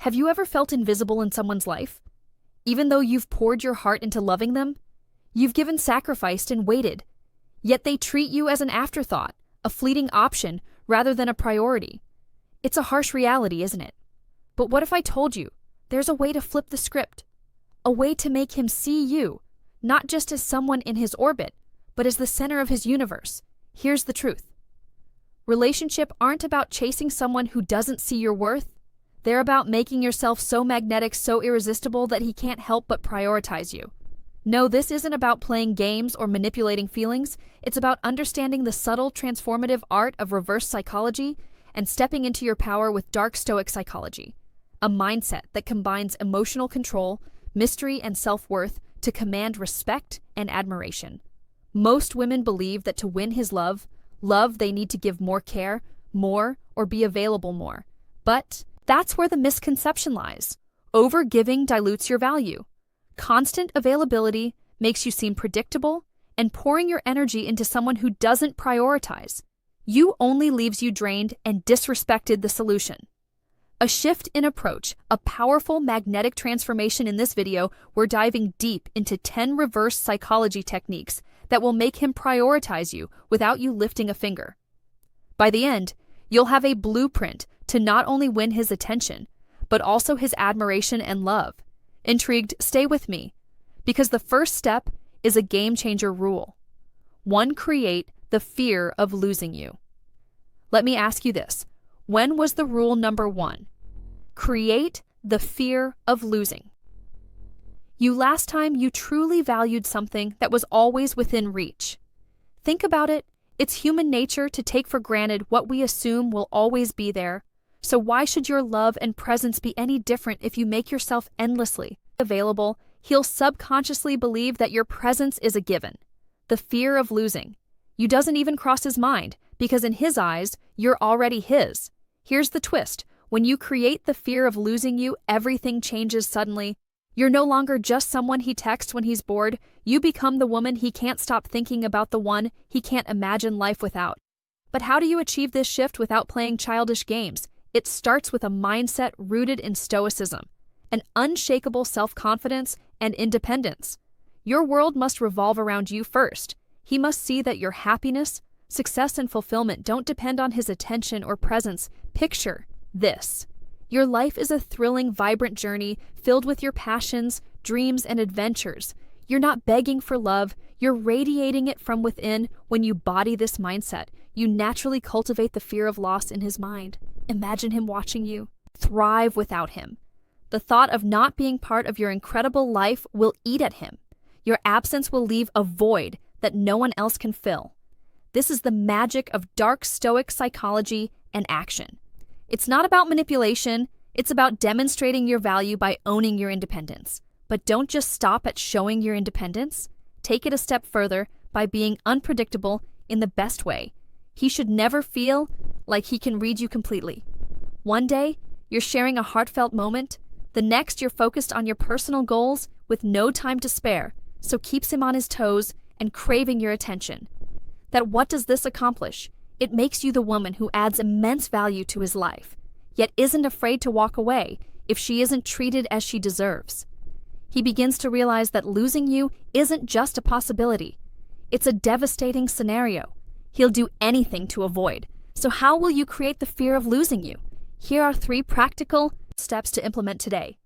Have you ever felt invisible in someone's life? Even though you've poured your heart into loving them, you've given, sacrificed, and waited, yet they treat you as an afterthought, a fleeting option rather than a priority. It's a harsh reality, isn't it? But what if I told you there's a way to flip the script? A way to make him see you, not just as someone in his orbit, but as the center of his universe. Here's the truth. Relationships aren't about chasing someone who doesn't see your worth. They're about making yourself so magnetic, so irresistible that he can't help but prioritize you. No, this isn't about playing games or manipulating feelings. It's about understanding the subtle, transformative art of reverse psychology and stepping into your power with Dark Stoic Psychology, a mindset that combines emotional control, mystery, and self-worth to command respect and admiration. Most women believe that to win his love, they need to give more care, more, or be available more. But that's where the misconception lies. Over-giving dilutes your value. Constant availability makes you seem predictable, and pouring your energy into someone who doesn't prioritize you only leaves you drained and disrespected the solution. A shift in approach, a powerful magnetic transformation. In this video, we're diving deep into 10 reverse psychology techniques that will make him prioritize you without you lifting a finger. By the end, you'll have a blueprint to not only win his attention, but also his admiration and love. Intrigued? Stay with me, because the first step is a game-changer rule. 1. Create the fear of losing you. Let me ask you this. When was the rule number 1? Create the fear of losing. Last time you truly valued something that was always within reach. Think about it. It's human nature to take for granted what we assume will always be there. So why should your love and presence be any different if you make yourself endlessly available? He'll subconsciously believe that your presence is a given. The fear of losing you doesn't even cross his mind, because in his eyes, you're already his. Here's the twist. When you create the fear of losing you, everything changes suddenly. You're no longer just someone he texts when he's bored. You become the woman he can't stop thinking about, the one he can't imagine life without. But how do you achieve this shift without playing childish games? It starts with a mindset rooted in stoicism, an unshakable self-confidence and independence. Your world must revolve around you first. He must see that your happiness, success, and fulfillment don't depend on his attention or presence. Picture this. Your life is a thrilling, vibrant journey filled with your passions, dreams, and adventures. You're not begging for love, you're radiating it from within. When you embody this mindset, you naturally cultivate the fear of loss in his mind. Imagine him watching you thrive without him. The thought of not being part of your incredible life will eat at him. Your absence will leave a void that no one else can fill. This is the magic of Dark Stoic Psychology and action. It's not about manipulation, it's about demonstrating your value by owning your independence. But don't just stop at showing your independence. Take it a step further by being unpredictable in the best way. He should never feel like he can read you completely. One day, you're sharing a heartfelt moment. The next, you're focused on your personal goals with no time to spare, so keeps him on his toes and craving your attention. What does this accomplish? It makes you the woman who adds immense value to his life, yet isn't afraid to walk away if she isn't treated as she deserves. He begins to realize that losing you isn't just a possibility. It's a devastating scenario he'll do anything to avoid. So how will you create the fear of losing you? Here are 3 practical steps to implement today.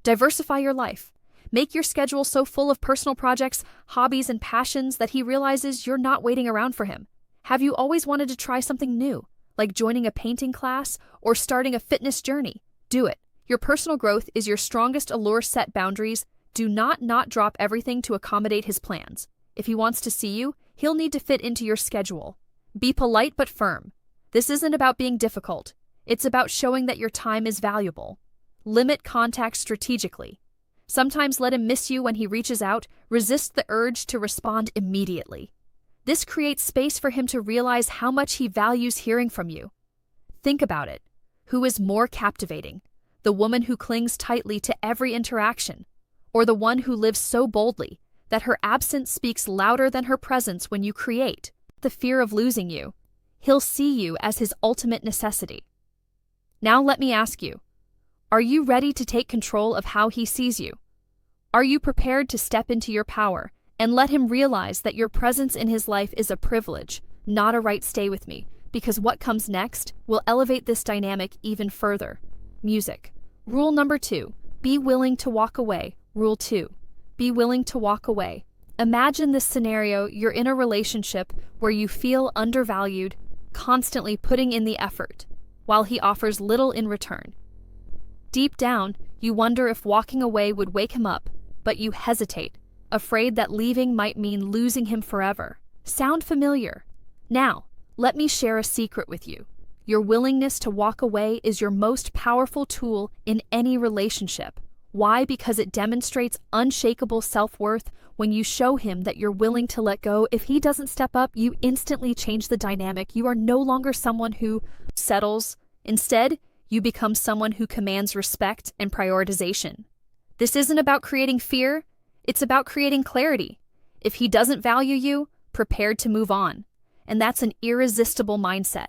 Diversify your life. Make your schedule so full of personal projects, hobbies, and passions that he realizes you're not waiting around for him. Have you always wanted to try something new, like joining a painting class or starting a fitness journey? Do it. Your personal growth is your strongest allure. Set boundaries. Do not drop everything to accommodate his plans. If he wants to see you, he'll need to fit into your schedule. Be polite but firm. This isn't about being difficult. It's about showing that your time is valuable. Limit contact strategically. Sometimes let him miss you when he reaches out. Resist the urge to respond immediately. This creates space for him to realize how much he values hearing from you. Think about it. Who is more captivating? The woman who clings tightly to every interaction, or the one who lives so boldly that her absence speaks louder than her presence? When you create the fear of losing you, he'll see you as his ultimate necessity. Now let me ask you, Are you ready to take control of how he sees you? Are you prepared to step into your power and let him realize that your presence in his life is a privilege, not a right? Stay with me, because what comes next will elevate this dynamic even further. Music. Rule number 2, be willing to walk away. Rule 2, be willing to walk away. Imagine this scenario: you're in a relationship where you feel undervalued, constantly putting in the effort, while he offers little in return. Deep down, you wonder if walking away would wake him up, but you hesitate, afraid that leaving might mean losing him forever. Sound familiar? Now, let me share a secret with you. Your willingness to walk away is your most powerful tool in any relationship. Why? Because it demonstrates unshakable self-worth. When you show him that you're willing to let go, if he doesn't step up, you instantly change the dynamic. You are no longer someone who settles. Instead, you become someone who commands respect and prioritization. This isn't about creating fear, it's about creating clarity. If he doesn't value you, prepared to move on. And that's an irresistible mindset.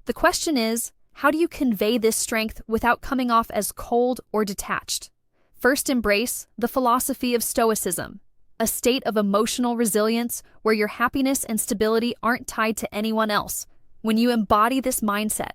The question is, how do you convey this strength without coming off as cold or detached? First, embrace the philosophy of Stoicism, a state of emotional resilience where your happiness and stability aren't tied to anyone else. When you embody this mindset,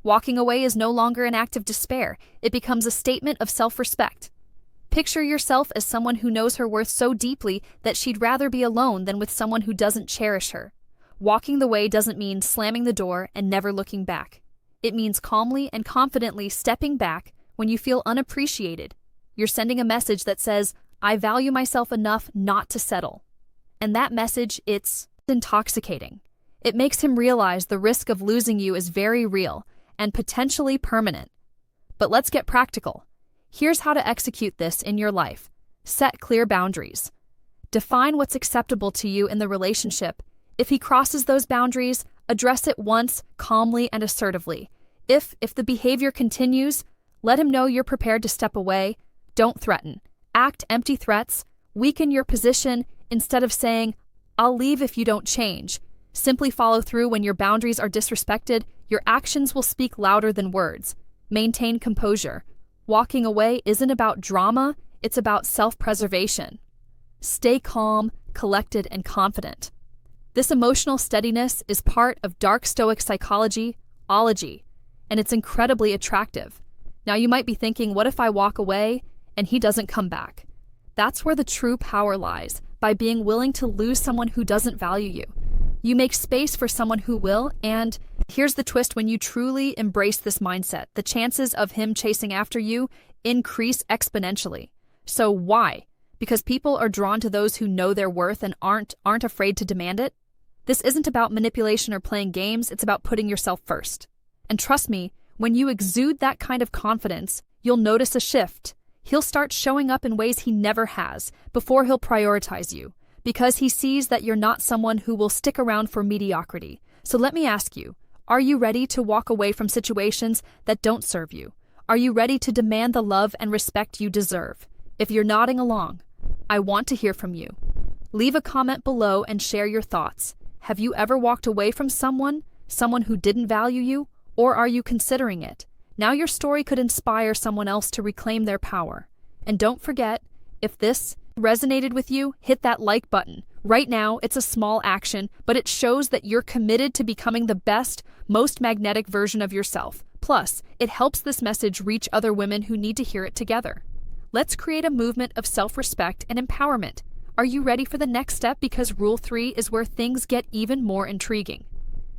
walking away is no longer an act of despair. It becomes a statement of self-respect. Picture yourself as someone who knows her worth so deeply that she'd rather be alone than with someone who doesn't cherish her. Walking the way doesn't mean slamming the door and never looking back. It means calmly and confidently stepping back when you feel unappreciated. You're sending a message that says, I value myself enough not to settle. And that message, it's intoxicating. It makes him realize the risk of losing you is very real and potentially permanent. But let's get practical. Here's how to execute this in your life. Set clear boundaries. Define what's acceptable to you in the relationship. If he crosses those boundaries, address it once, calmly and assertively. If the behavior continues, let him know you're prepared to step away. Don't threaten. Act empty threats. Weaken your position instead of saying, I'll leave if you don't change. Simply follow through when your boundaries are disrespected. Your actions will speak louder than words. Maintain composure. Walking away isn't about drama, it's about self-preservation. Stay calm, collected, and confident. This emotional steadiness is part of Dark Stoic Psychology, ology, and it's incredibly attractive. Now you might be thinking, what if I walk away and he doesn't come back? That's where the true power lies, by being willing to lose someone who doesn't value you. You make space for someone who will, and here's the twist: when you truly embrace this mindset, the chances of him chasing after you increase exponentially. So why? Because people are drawn to those who know their worth and aren't afraid to demand it. This isn't about manipulation or playing games, it's about putting yourself first. And trust me, when you exude that kind of confidence, you'll notice a shift. He'll start showing up in ways he never has. Before, he'll prioritize you, because he sees that you're not someone who will stick around for mediocrity. So let me ask you, are you ready to walk away from situations that don't serve you? Are you ready to demand the love and respect you deserve? If you're nodding along, I want to hear from you. Leave a comment below and share your thoughts. Have you ever walked away from someone who didn't value you, or are you considering it? Now your story could inspire someone else to reclaim their power. And don't forget, if this resonated with you, hit that like button. Right now, it's a small action, but it shows that you're committed to becoming the best, most magnetic version of yourself. Plus, it helps this message reach other women who need to hear it together. Let's create a movement of self-respect and empowerment. Are you ready for the next step? Because Rule 3 is where things get even more intriguing.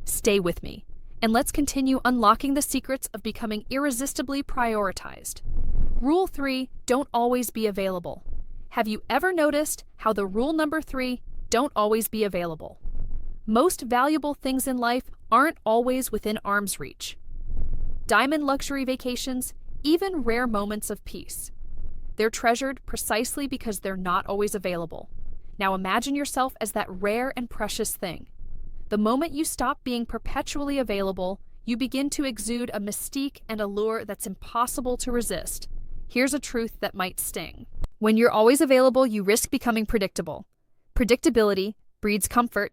Stay with me, and let's continue unlocking the secrets of becoming irresistibly prioritized. Rule 3, don't always be available. Have you ever noticed how the rule number 3, don't always be available? Most valuable things in life aren't always within arm's reach. Diamond luxury vacations, even rare moments of peace. They're treasured precisely because they're not always available. Now imagine yourself as that rare and precious thing. The moment you stop being perpetually available, you begin to exude a mystique and allure that's impossible to resist. Here's a truth that might sting. When you're always available, you risk becoming predictable. Predictability breeds comfort,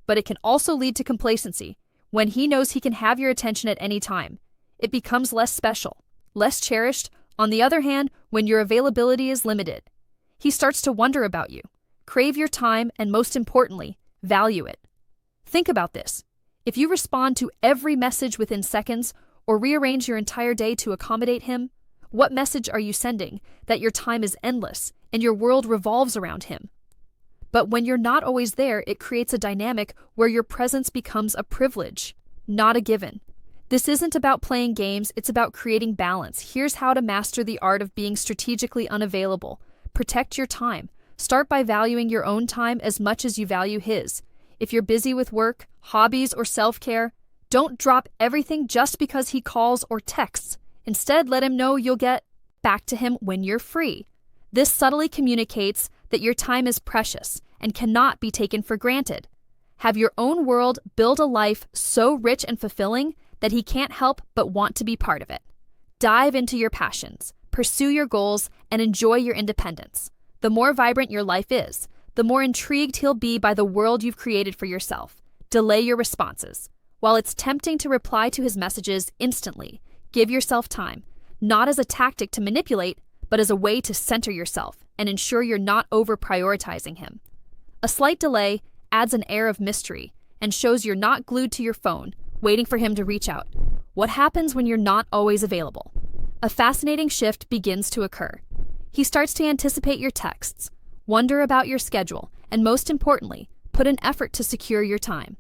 but it can also lead to complacency. When he knows he can have your attention at any time, it becomes less special, less cherished, On the other hand, when your availability is limited, he starts to wonder about you, crave your time, and most importantly, value it. Think about this. If you respond to every message within seconds or rearrange your entire day to accommodate him, what message are you sending that your time is endless and your world revolves around him? But when you're not always there, it creates a dynamic where your presence becomes a privilege, not a given. This isn't about playing games, it's about creating balance. Here's how to master the art of being strategically unavailable. Protect your time. Start by valuing your own time as much as you value his. If you're busy with work, hobbies, or self-care, don't drop everything just because he calls or texts. Instead, let him know you'll get back to him when you're free. This subtly communicates that your time is precious and cannot be taken for granted. Have your own world, build a life so rich and fulfilling that he can't help but want to be part of it. Dive into your passions, pursue your goals, and enjoy your independence. The more vibrant your life is, the more intrigued he'll be by the world you've created for yourself. Delay your responses. While it's tempting to reply to his messages instantly, give yourself time, not as a tactic to manipulate, but as a way to center yourself and ensure you're not over-prioritizing him. A slight delay adds an air of mystery and shows you're not glued to your phone, waiting for him to reach out. What happens when you're not always available? A fascinating shift begins to occur. He starts to anticipate your texts, wonder about your schedule, and most importantly, put an effort to secure your time.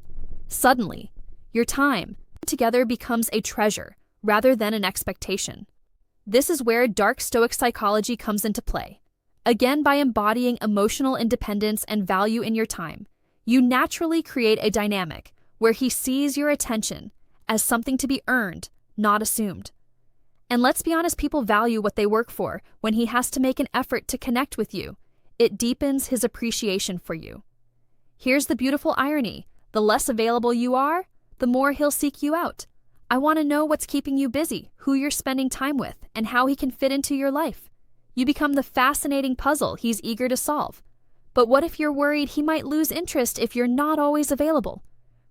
Suddenly, your time together becomes a treasure rather than an expectation. This is where Dark Stoic Psychology comes into play. Again, by embodying emotional independence and value in your time, you naturally create a dynamic where he sees your attention as something to be earned, not assumed. And let's be honest, people value what they work for. When he has to make an effort to connect with you, it deepens his appreciation for you. Here's the beautiful irony. The less available you are, the more he'll seek you out. I want to know what's keeping you busy, who you're spending time with, and how he can fit into your life. You become the fascinating puzzle he's eager to solve. But what if you're worried he might lose interest if you're not always available?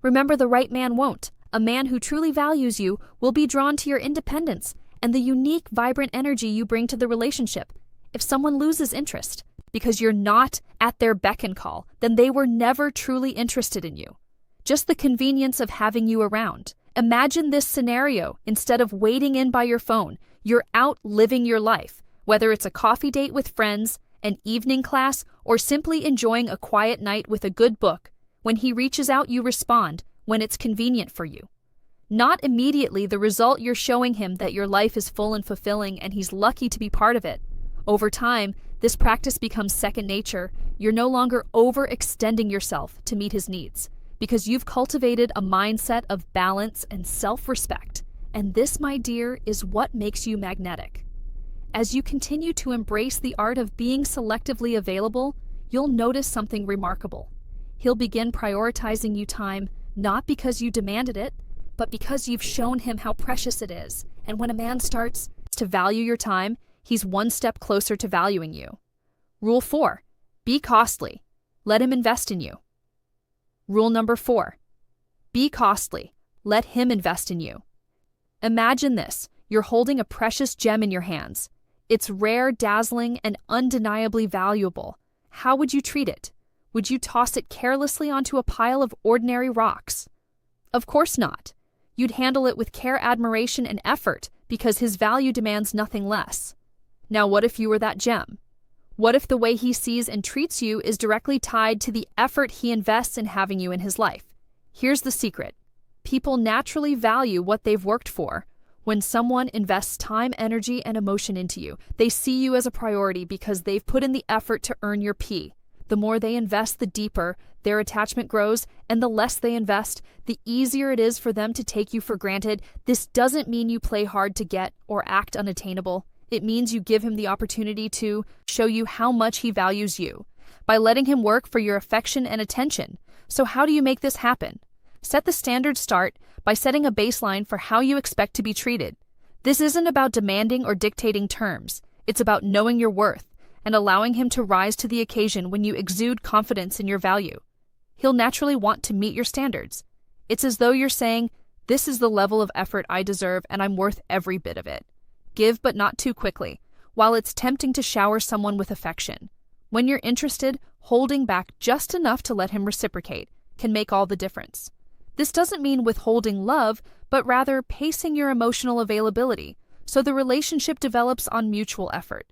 Remember, the right man won't. A man who truly values you will be drawn to your independence and the unique, vibrant energy you bring to the relationship. If someone loses interest because you're not at their beck and call, then they were never truly interested in you. Just the convenience of having you around. Imagine this scenario. Instead of waiting in by your phone, you're out living your life, whether it's a coffee date with friends, an evening class, or simply enjoying a quiet night with a good book. When he reaches out, you respond when it's convenient for you. Not immediately. The result, you're showing him that your life is full and fulfilling and he's lucky to be part of it. Over time, this practice becomes second nature. You're no longer overextending yourself to meet his needs because you've cultivated a mindset of balance and self-respect. And this, my dear, is what makes you magnetic. As you continue to embrace the art of being selectively available, you'll notice something remarkable. He'll begin prioritizing you time, not because you demanded it, but because you've shown him how precious it is. And when a man starts to value your time, he's one step closer to valuing you. Rule 4. Be costly. Let him invest in you. Rule number 4. Be costly. Let him invest in you. Imagine this. You're holding a precious gem in your hands. It's rare, dazzling, and undeniably valuable. How would you treat it? Would you toss it carelessly onto a pile of ordinary rocks? Of course not. You'd handle it with care, admiration, and effort because his value demands nothing less. Now, what if you were that gem? What if the way he sees and treats you is directly tied to the effort he invests in having you in his life? Here's the secret. People naturally value what they've worked for. When someone invests time, energy, and emotion into you, they see you as a priority because they've put in the effort to earn your P. The more they invest, the deeper their attachment grows, and the less they invest, the easier it is for them to take you for granted. This doesn't mean you play hard to get or act unattainable. It means you give him the opportunity to show you how much he values you by letting him work for your affection and attention. So how do you make this happen? Set the standard. Start by setting a baseline for how you expect to be treated. This isn't about demanding or dictating terms. It's about knowing your worth and allowing him to rise to the occasion. When you exude confidence in your value, he'll naturally want to meet your standards. It's as though you're saying, "This is the level of effort I deserve and I'm worth every bit of it." Give but not too quickly, while it's tempting to shower someone with affection. When you're interested, holding back just enough to let him reciprocate can make all the difference. This doesn't mean withholding love, but rather pacing your emotional availability so the relationship develops on mutual effort.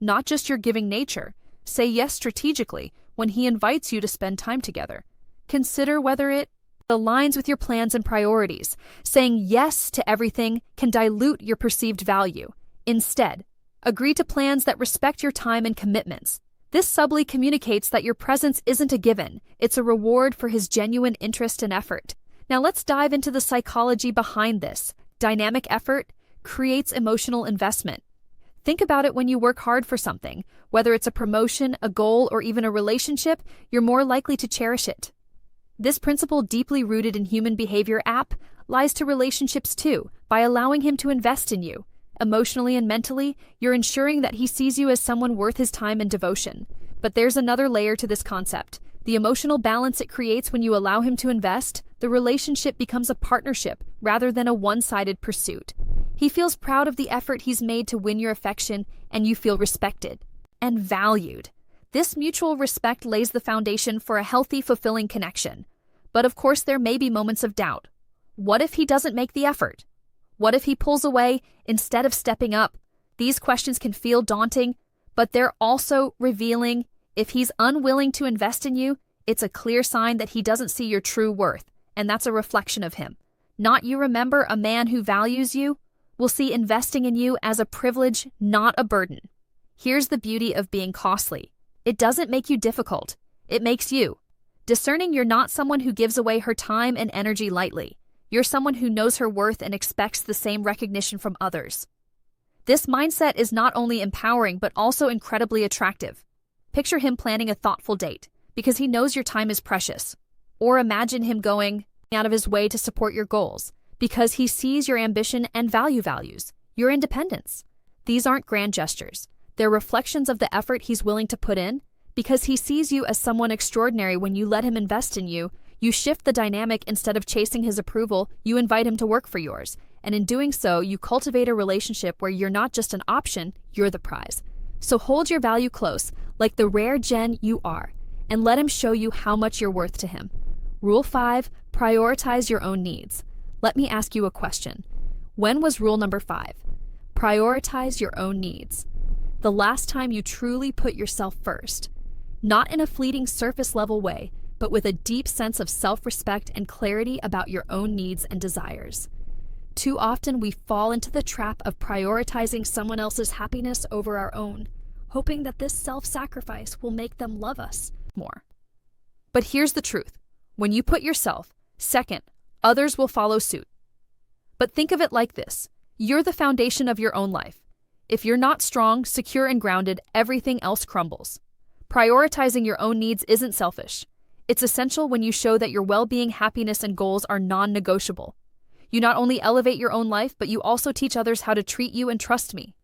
Not just your giving nature. Say yes strategically when he invites you to spend time together. Consider whether it aligns with your plans and priorities. Saying yes to everything can dilute your perceived value. Instead, agree to plans that respect your time and commitments. This subtly communicates that your presence isn't a given, it's a reward for his genuine interest and effort. Now let's dive into the psychology behind this. Dynamic effort creates emotional investment. Think about it when you work hard for something. Whether it's a promotion, a goal, or even a relationship, you're more likely to cherish it. This principle, deeply rooted in human behavior, lies to relationships too. By allowing him to invest in you, emotionally and mentally, you're ensuring that he sees you as someone worth his time and devotion. But there's another layer to this concept. The emotional balance it creates when you allow him to invest. The relationship becomes a partnership rather than a one-sided pursuit. He feels proud of the effort he's made to win your affection, and you feel respected and valued. This mutual respect lays the foundation for a healthy, fulfilling connection. But of course, there may be moments of doubt. What if he doesn't make the effort? What if he pulls away instead of stepping up? These questions can feel daunting, but they're also revealing. If he's unwilling to invest in you, it's a clear sign that he doesn't see your true worth, and that's a reflection of him. Not you. Remember, a man who values you will see investing in you as a privilege, not a burden. Here's the beauty of being costly. It doesn't make you difficult. It makes you discerning. You're not someone who gives away her time and energy lightly. You're someone who knows her worth and expects the same recognition from others. This mindset is not only empowering but also incredibly attractive. Picture him planning a thoughtful date because he knows your time is precious. Or imagine him going out of his way to support your goals because he sees your ambition and values your independence. These aren't grand gestures. They're reflections of the effort he's willing to put in. Because he sees you as someone extraordinary. When you let him invest in you, you shift the dynamic. Instead of chasing his approval, you invite him to work for yours. And in doing so, you cultivate a relationship where you're not just an option, you're the prize. So hold your value close, like the rare gem you are, and let him show you how much you're worth to him. Rule 5, prioritize your own needs. Let me ask you a question. When was rule number 5? Prioritize your own needs. The last time you truly put yourself first. Not in a fleeting surface-level way, but with a deep sense of self-respect and clarity about your own needs and desires. Too often we fall into the trap of prioritizing someone else's happiness over our own, hoping that this self-sacrifice will make them love us more. But here's the truth. When you put yourself second, others will follow suit. But think of it like this. You're the foundation of your own life. If you're not strong, secure, and grounded, everything else crumbles. Prioritizing your own needs isn't selfish. It's essential when you show that your well-being, happiness, and goals are non-negotiable. You not only elevate your own life, but you also teach others how to treat you and trust me.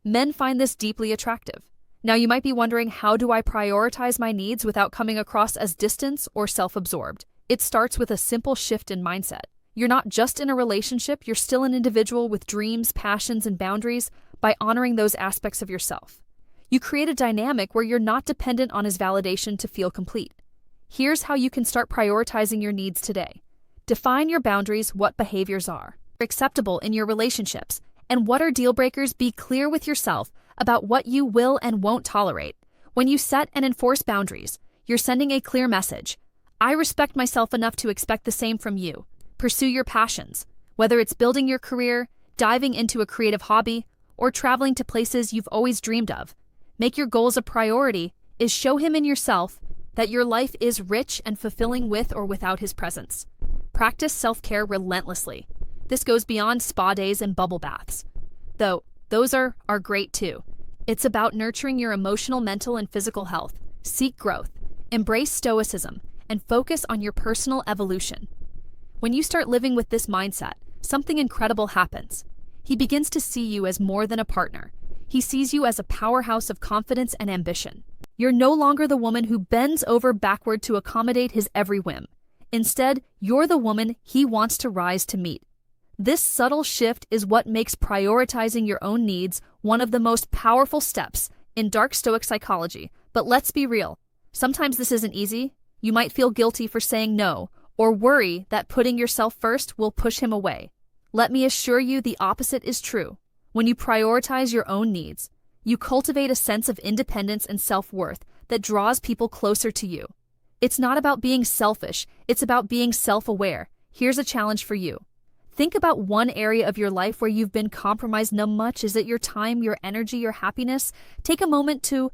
Men find this deeply attractive. Now you might be wondering, how do I prioritize my needs without coming across as distant or self-absorbed? It starts with a simple shift in mindset. You're not just in a relationship, you're still an individual with dreams, passions, and boundaries. By honoring those aspects of yourself, you create a dynamic where you're not dependent on his validation to feel complete. Here's how you can start prioritizing your needs today. Define your boundaries. What behaviors are acceptable in your relationships, and what are deal breakers? Be clear with yourself about what you will and won't tolerate. When you set and enforce boundaries, you're sending a clear message. I respect myself enough to expect the same from you. Pursue your passions, whether it's building your career, diving into a creative hobby, or traveling to places you've always dreamed of. Make your goals a priority. Is show him in yourself that your life is rich and fulfilling with or without his presence. Practice self-care relentlessly. This goes beyond spa days and bubble baths, though those are great too. It's about nurturing your emotional, mental, and physical health. Seek growth, embrace stoicism, and focus on your personal evolution. When you start living with this mindset, something incredible happens. He begins to see you as more than a partner. He sees you as a powerhouse of confidence and ambition. You're no longer the woman who bends over backward to accommodate his every whim. Instead, you're the woman he wants to rise to meet. This subtle shift is what makes prioritizing your own needs one of the most powerful steps in Dark Stoic Psychology. But let's be real. Sometimes this isn't easy. You might feel guilty for saying no, or worry that putting yourself first will push him away. Let me assure you the opposite is true. When you prioritize your own needs, you cultivate a sense of independence and self-worth that draws people closer to you. It's not about being selfish, it's about being self-aware. Here's a challenge for you. Think about one area of your life where you've been compromised much. Is it your time, your energy, your happiness? Take a moment to